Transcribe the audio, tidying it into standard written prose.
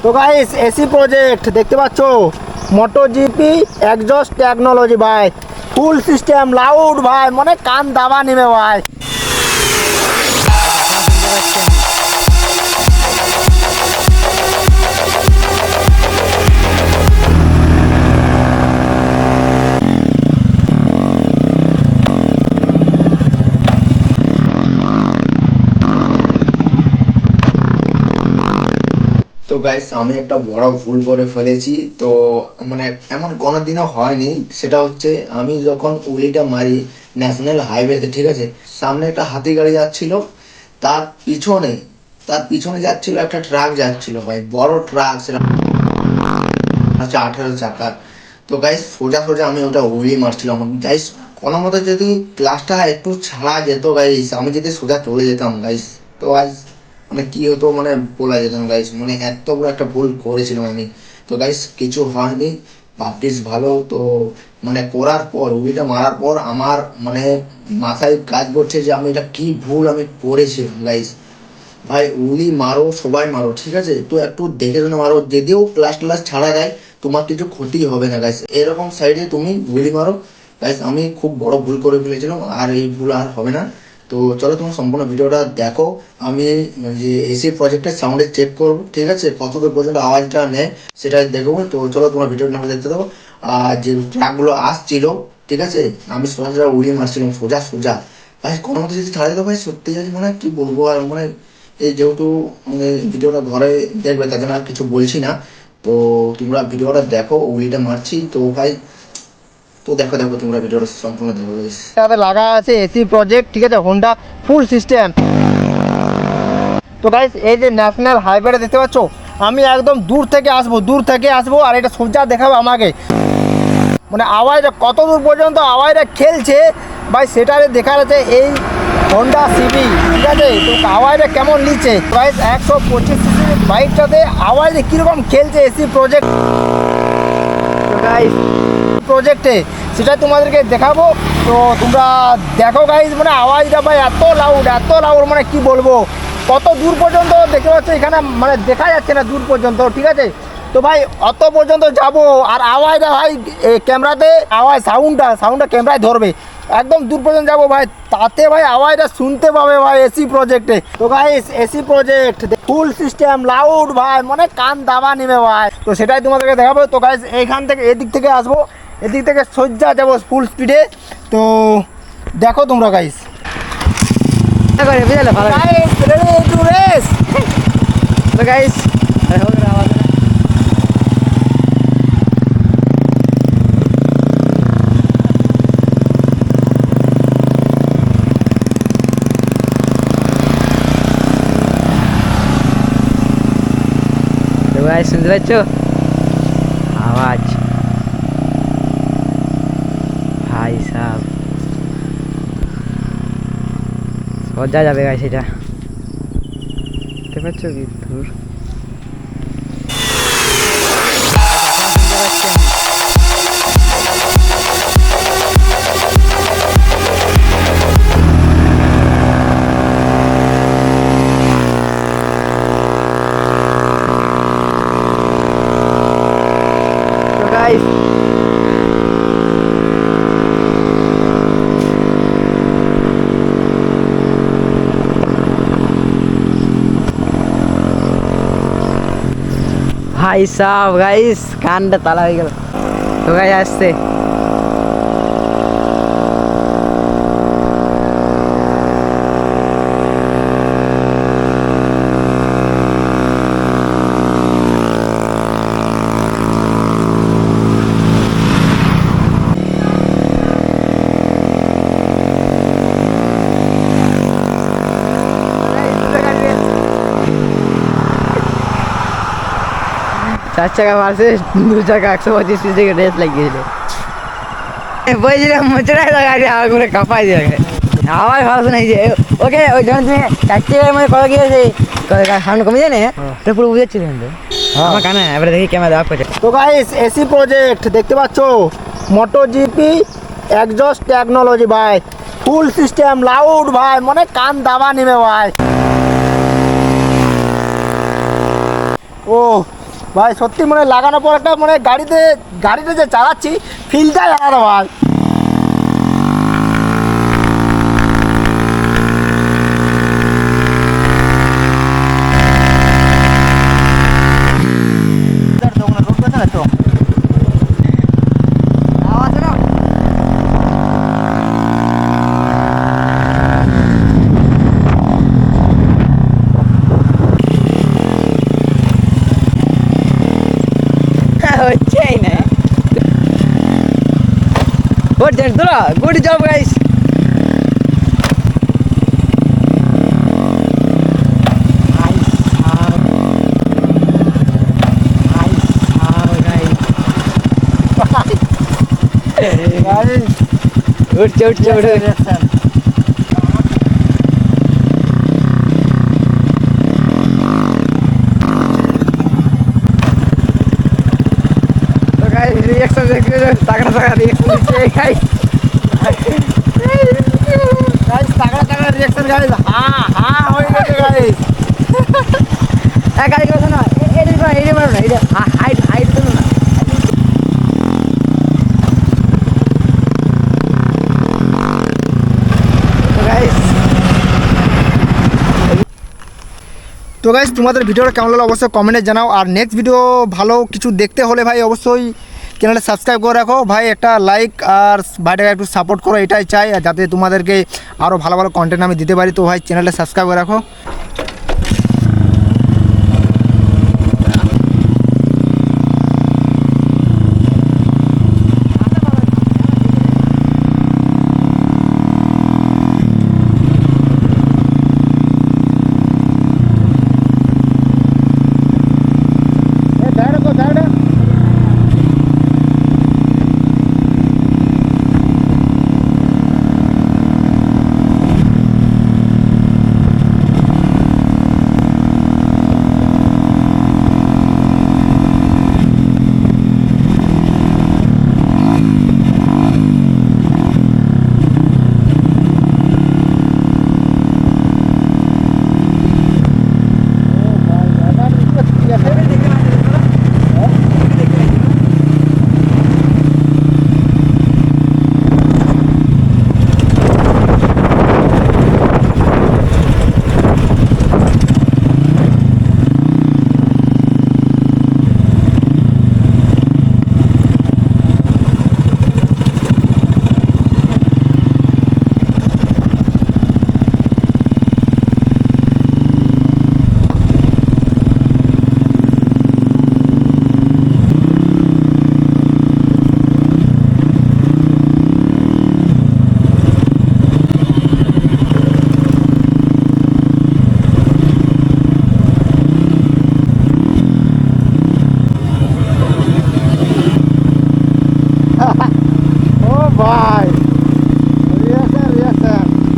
তো guys AC project দেখতে পাচ্ছ, মোটো জিপি এক্সজস্ট টেকনোলজি ভাই, ফুল সিস্টেম লাউড ভাই, মানে কান দাবা নেবে ভাই। তো গাইস আমি একটা বড় ভুল করে ফেলেছি। তো মানে এমন কোনোদিনও হয়নি। সেটা হচ্ছে আমি যখন উলিটা মারি ন্যাশনাল হাইওয়েতে, ঠিক আছে, সামনে একটা হাতি গাড়ি যাচ্ছিল, তার পিছনে তার পিছনে যাচ্ছিল একটা ট্রাক যাচ্ছিল ভাই, বড় ট্রাক, সেটা হচ্ছে 18 চাকার। তো গাইস সোজা সোজা আমি ওটা উলি মারছিলাম গাইস, কোনো মতো যদি ক্লাসটা একটু ছাড়া যেত গাইস, আমি যদি সোজা চলে যেতাম গাইস, তো আজ মানে কি হতো মানে বলা যেত না গাইস, মানে এত বড় একটা ভুল করেছিলাম আমি। তো গাইস কিছু হয়নি, ভাবছিস ভালো। তো মানে করার পর উলিটা মারার পর আমার মানে মাথায় কাজ করছে যে আমি এটা কি ভুল আমি করেছি গাইস। ভাই উলি মারো, সবাই মারো, ঠিক আছে, তো একটু দেখে শুনে মারো, যদিও ক্লাস ক্লাস ছাড়া যায় তোমার কিছু ক্ষতি হবে না গাইস, এরকম সাইডে তুমি গুলি মারো গাইস। আমি খুব বড় ভুল করে ফেলেছিলাম, আর এই ভুল আর হবে না। তো চলো তোমার সম্পূর্ণ ভিডিওটা দেখো। আমি যে এসি প্রজেক্টের সাউন্ডে চেক করবো, ঠিক আছে, কতদূর পর্যন্ত আওয়াজটা নেয় সেটা দেখবো। তো চলো তোমার ভিডিওটা আমরা দেখতে দেবো। আর যে ট্রাকগুলো আসছিল, ঠিক আছে, আমি সোজা সোজা উড়িয়ে মারছিলাম সোজা সোজা ভাই, কোনো মতো যদি ছাড়া যেত ভাই, সত্যি জানি মানে কি বলবো আর মানে এই যেহেতু মানে ভিডিওটা ঘরে দেখবে তার জন্য আর কিছু বলছি না। তো তোমরা ভিডিওটা দেখো, উইটা মারছি তো ভাই, তো দেখো দেখো তোমরা ভিডিওটা সম্পূর্ণ দেখো guys। এটাতে লাগা আছে এসি প্রজেক্ট, ঠিক আছে, হোন্ডা ফুল সিস্টেম। তো গাইস এই যে ন্যাশনাল হাইওয়েটা দেখতে পাচ্ছ, আমি একদম দূর থেকে আসবো আর এটা সোজা দেখাবো আমাকে, মানে আওয়াজটা কত দূর পর্যন্ত আওয়াজটা খেলছে ভাই, সেটা দেখার আছে এই হোন্ডা সিবি, ঠিক আছে। তো আওয়াজটা কেমন নিচ্ছে গাইস, 125 সিসির বাইকটাতে আওয়াজে কীরকম খেলছে এসি প্রজেক্ট। তো গাইস প্রজেক্টে সেটা তোমাদেরকে দেখাবো। তো তোমরা দেখো গাইস, মানে আওয়াজটা ভাই এত লাউড, মানে কি বলবো, কত দূর পর্যন্ত দেখতে পাচ্ছ, এখানে মানে দেখা যাচ্ছে না দূর পর্যন্ত, ঠিক আছে। তো ভাই অত পর্যন্ত যাব, আর আওয়াজটা ভাই ক্যামেরাতে আওয়াজ সাউন্ডটা ক্যামেরায় ধরবে, একদম দূর পর্যন্ত যাবো ভাই, তাতে ভাই আওয়াজটা শুনতে পাবে ভাই এসি প্রজেক্টে। তো গাইস এসি প্রজেক্ট ফুল সিস্টেম লাউড ভাই, মানে কান দাবা নেবে ভাই, তো সেটাই তোমাদেরকে দেখাবো। তো গাইস এইখান থেকে এদিক থেকে আসবো, এদিক থেকে সোজা যাবো ফুল স্পিডে। তো দেখো তোমরা গাইস, শুনতে পাচ্ছ আওয়াজ ভাই সাহেব, সোজা যাবে গাইস, এটা দেখতে পাচ্ছ কি দূর। ভাই সাহেব গাইস কানটা তালা হয়ে গেল। তো গাইস আসছে চার চাকা মারছে, দু চাকা 125 থেকে রেস লাগিয়েছিল, বলছিলাম মোচড়াই গাড়ি আওয়াজ করে কাঁপাই দিয়ে আওয়াজ ভালো শোনাই যে ওকে। ওই যখন তুমি 4 চাকার মধ্যে কত গিয়েছে সাউন্ড কমে যায় না, ওটা পুরো বুঝাচ্ছিল কিন্তু আমার কানে। এবারে দেখি ক্যামেরা দেওয়া করছে। তো গাইস এসি প্রজেক্ট দেখতে পাচ্ছ, মোটো জিপি এক্সজস্ট টেকনোলজি ভাই, ফুল সিস্টেম লাউড ভাই, মানে কান দাবা নেবে ভাই। ও ভাই সত্যি মানে লাগানোর পর একটা মানে গাড়িতে যে চালাচ্ছি ফিলটাই আলাদা ভাই। হচ্ছেই না। Good job guys. উঠছে রিঅ্যাকশন দেখতে তাগড়া রিঅ্যাকশন দিচ্ছে গাইস। গাইস তাগড়া রিঅ্যাকশন গাইস, হ্যাঁ হয়ে গেছে গাইস। গাড়ি কথা না এটা মারো না, এটা হাইট তো না। তো গাইস তোমাদের ভিডিওটা কেমন লাগলো অবশ্যই কমেন্টে জানাও। আর নেক্সট ভিডিও ভালো কিছু দেখতে হলে ভাই অবশ্যই চ্যানেলটা সাবস্ক্রাইব করে রাখো ভাই, একটা লাইক আর ভাইটাকে একটু সাপোর্ট করো, এটাই চাই, আর যাতে তোমাদেরকে আরও ভালো ভালো কন্টেন্ট আমি দিতে পারি। তো ভাই চ্যানেলটা সাবস্ক্রাইব করে রাখো। ও ভাই